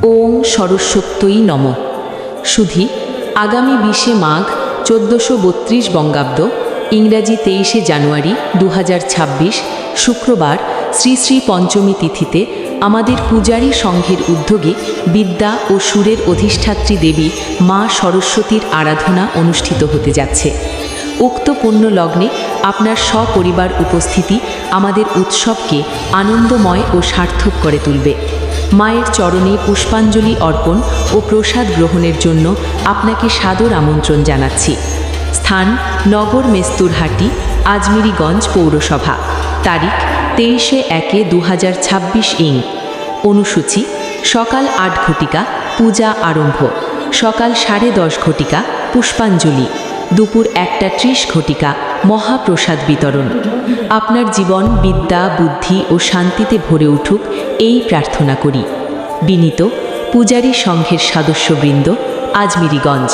ওম সরস্বত্যই নমঃ। সুধী, আগামী 20শে মাঘ 1432 বঙ্গাব্দ, ইংরাজি 23শে জানুয়ারি 2026, শুক্রবার, শ্রী শ্রী পঞ্চমী তিথিতে আমাদের পূজারী সংঘের উদ্যোগে বিদ্যা ও সুরের অধিষ্ঠাত্রী দেবী মা সরস্বতীর আরাধনা অনুষ্ঠিত হতে যাচ্ছে। উক্ত পুণ্য লগ্নে আপনার সপরিবার উপস্থিতি আমাদের উৎসবকে আনন্দময় ও সার্থক করে তুলবে। মায়ের চরণে পুষ্পাঞ্জলি অর্পণ ও প্রসাদ গ্রহণের জন্য আপনাকে সাদর আমন্ত্রণ জানাচ্ছি। স্থান: নগর মেস্তুরহাটি, আজমিরিগঞ্জ পৌরসভা। তারিখ: 23/1/2026 ইং। অনুসূচি: সকাল 8 ঘটিকা পূজা আরম্ভ, সকাল 10:30 ঘটিকা পুষ্পাঞ্জলি, দুপুর 1:30 ঘটিকা মহাপ্রসাদ বিতরণ। আপনার জীবন বিদ্যা, বুদ্ধি ও শান্তিতে ভরে উঠুক এই প্রার্থনা করি। বিনীত পূজারী সংঘের সদস্যবৃন্দ, আজমিরিগঞ্জ।